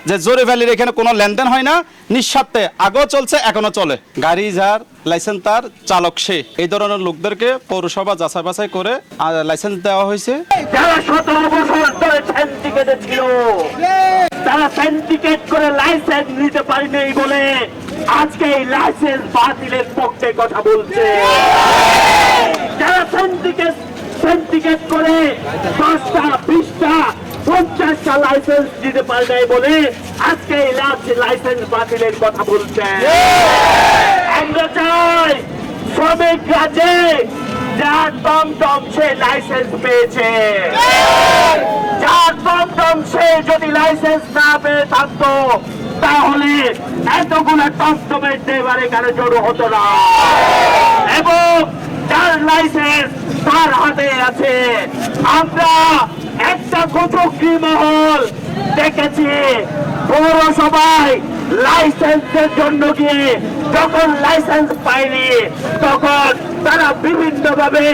যে জোরে ভ্যালির এখানে কোনো লেনদেন হয় না, নিঃস্বার্থে আগেও চলছে এখনো চলে। গাড়ি যার লাইসেন্স তার, চালক সে, এই ধরনের লোকদেরকে পৌরসভা যাচাই বাছাই করে লাইসেন্স দেওয়া হয়েছে। যারা 17 বছর ধরে সিন্ডিকেটে ছিল, তারা সিন্ডিকেট করে লাইসেন্স নিতে পারেনি বলে আজকে এই লাইসেন্স বাতিলের পক্ষে কথা বলছে। যারা সিন্ডিকেট করে 10টা 20টা 50টা লাইসেন্স দিতে পারে নাই বলে আজকে এই লাইসেন্স বাতিলের কথা বলছে। আমরা চাই শ্রমিক রাজ্যে যার দমদম সে লাইসেন্স পেয়েছে, যার দমদম সে যদি লাইসেন্স না পেয়ে থাকতো তাহলে এতগুলো দমদমের ড্রাইভার এখানে জড়ো হতো না। এবং যার লাইসেন্স তার হাতে আছে। আমরা একটা কুচক্রী মহল দেখেছি পৌরসভায় লাইসেন্সের জন্য গিয়ে যখন লাইসেন্স পায়নি তখন তারা বিভিন্ন ভাবে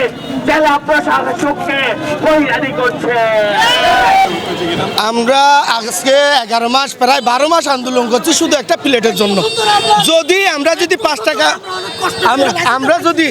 জেলা প্রশাসককে হয়রানি করছে। আমরা আজকে 11 মাস প্রায় 12 মাস আন্দোলন করছি শুধু একটা প্লেটের জন্য। যদি আমরা 5 টাকা আমরা যদি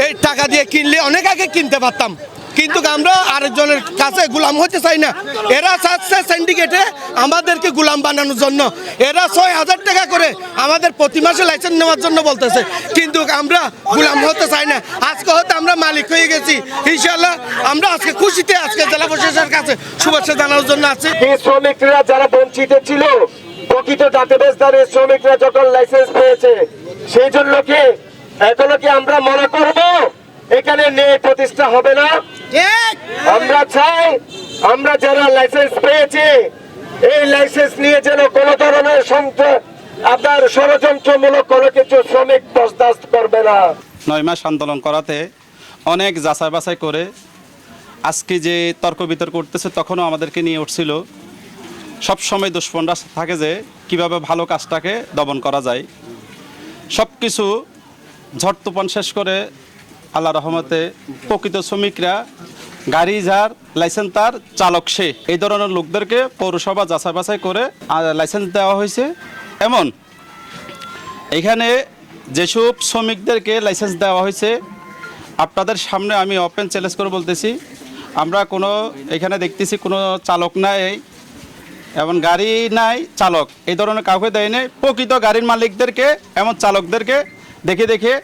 এই টাকা দিয়ে কিনলে অনেক আগে কিনতে পারতাম, কিন্তু আমরা আরেকজনের কাছে গোলাম হতে চাই না। এরা চাচ্ছে সিন্ডিকেটে আমাদেরকে গোলাম বানানোর জন্য। এরা 6,000 টাকা করে আমাদের প্রতি মাসে লাইসেন্স নেওয়ার জন্য বলতেছে, কিন্তু আমরা গোলাম হতে চাই না। আজকে হয়তো আমরা মালিক হয়ে গেছি, ইনশাআল্লাহ আমরা আজকে খুশিতে আজকে জেলা প্রশাসনের কাছে শুভেচ্ছা জানানোর জন্য আছি। শ্রমিকরা যারা বঞ্চিত ছিল, প্রকৃত দাঁতেবেশধারী শ্রমিকরা যখন লাইসেন্স পেয়েছে, সেই জন্য কি এখনো কি আমরা মনে করব এখানে ন্যায় প্রতিষ্ঠা হবে না? আমরা চাই আমরা যারা লাইসেন্স পেয়েছি এই লাইসেন্স নিয়ে যেন কোনো ধরনের আপনার ষড়যন্ত্রমূলক কোনো কিছু শ্রমিক বরদাস্ত করবে না। 9 মাস আন্দোলন করাতে অনেক যাচাই বাছাই করে আজকে যে তর্ক বিতর্ক করতেছে তখনও আমাদেরকে নিয়ে উঠছিল। সবসময় দুশ্মনরা থাকে যে কিভাবে ভালো কাজটাকে দমন করা যায়। সব কিছু ঝড় তুফান শেষ করে আল্লাহ রহমতে প্রকৃত শ্রমিকরা, গাড়ি যার লাইসেন্স তার, চালক সে, এই ধরনের লোকদেরকে পৌরসভা যাচাই বাছাই করে লাইসেন্স দেওয়া হয়েছে। এমন এখানে যেসব শ্রমিকদেরকে লাইসেন্স দেওয়া হয়েছে আপনাদের সামনে আমি ওপেন চ্যালেঞ্জ করে বলতেছি, আমরা কোনো এখানে দেখতেছি কোনো চালক নাই এবং গাড়ি নাই, চালক এই ধরনের কাউকে দেয় নাই। প্রকৃত গাড়ির মালিকদেরকে এমন চালকদেরকে দেখে দেখে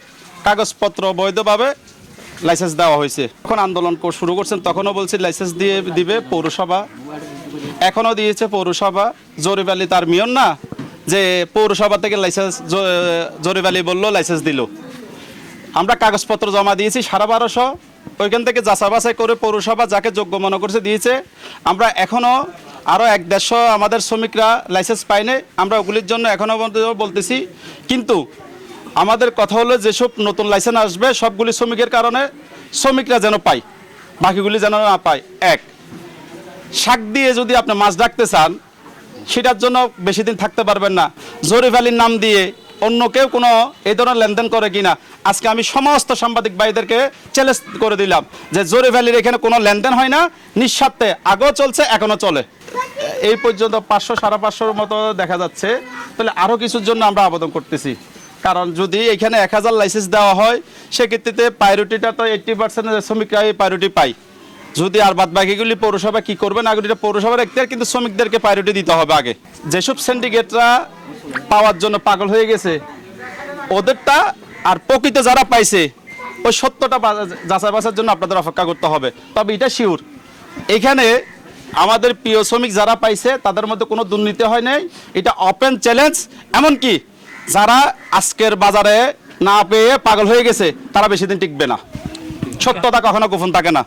কাগজপত্র বৈধভাবে লাইসেন্স দেওয়া হয়েছে। যখন আন্দোলন শুরু করছেন তখনও বলছি লাইসেন্স দিবে পৌরসভা, এখনও দিয়েছে পৌরসভা। জরিবালি তার মিয়ন না যে পৌরসভা থেকে লাইসেন্স জরিবালি বললো লাইসেন্স দিল। আমরা কাগজপত্র জমা দিয়েছি 1250, ওইখান থেকে যাচাই বাছাই করে পৌরসভা যাকে যোগ্য মনে করছে দিয়েছে। আমরা এখনও আরও 150 আমাদের শ্রমিকরা লাইসেন্স পাইনি, আমরা ওগুলির জন্য এখনও বলতেছি। কিন্তু আমাদের কথা হলো যেসব নতুন লাইসেন্স আসবে সবগুলি শ্রমিকের কারণে শ্রমিকরা যেন পায়, বাকিগুলি যেন না পায়। এক, শাক দিয়ে যদি আপনি মাছ রাখতে চান সেটার জন্য বেশি দিন থাকতে পারবেন না। জরি ভ্যালির নাম দিয়ে অন্য কেউ কোনো এই ধরনের লেনদেন করে কিনা আজকে আমি সমস্ত সাংবাদিক ভাইদেরকে চ্যালেঞ্জ করে দিলাম যে জরি ভ্যালির এখানে কোনো লেনদেন হয় না, নিঃস্বার্থে আগেও চলছে এখনও চলে। এই পর্যন্ত 500 550 মতো দেখা যাচ্ছে। তাহলে আরও কিছুর জন্য আমরা আবেদন করতেছি, কারণ যদি এখানে 1000 লাইসেন্স দেওয়া হয় সেক্ষেত্রে প্রায়োরিটিটা তো 80% শ্রমিকরা এই প্রায়োরিটি পায়। যদি আর বাদ বাকিগুলি পৌরসভা কি করবে না, এগুলি পৌরসভার এখতিয়ার, কিন্তু শ্রমিকদেরকে প্রায়োরিটি দিতে হবে আগে। যেসব সিন্ডিকেটরা পাওয়ার জন্য পাগল হয়ে গেছে ওদেরটা, আর প্রকৃত যারা পাইছে ওই সত্যটা যাচাই বাছার জন্য আপনাদের অপেক্ষা করতে হবে। তবে এটা শিওর এখানে আমাদের প্রিয় শ্রমিক যারা পাইছে তাদের মধ্যে কোনো দুর্নীতি হয় নাই, এটা ওপেন চ্যালেঞ্জ। এমনকি যারা আজকের বাজারে না পেয়ে পাগল হয়ে গেছে তারা বেশি দিন টিকবে না, সত্যতা কখনো গোপন থাকে না।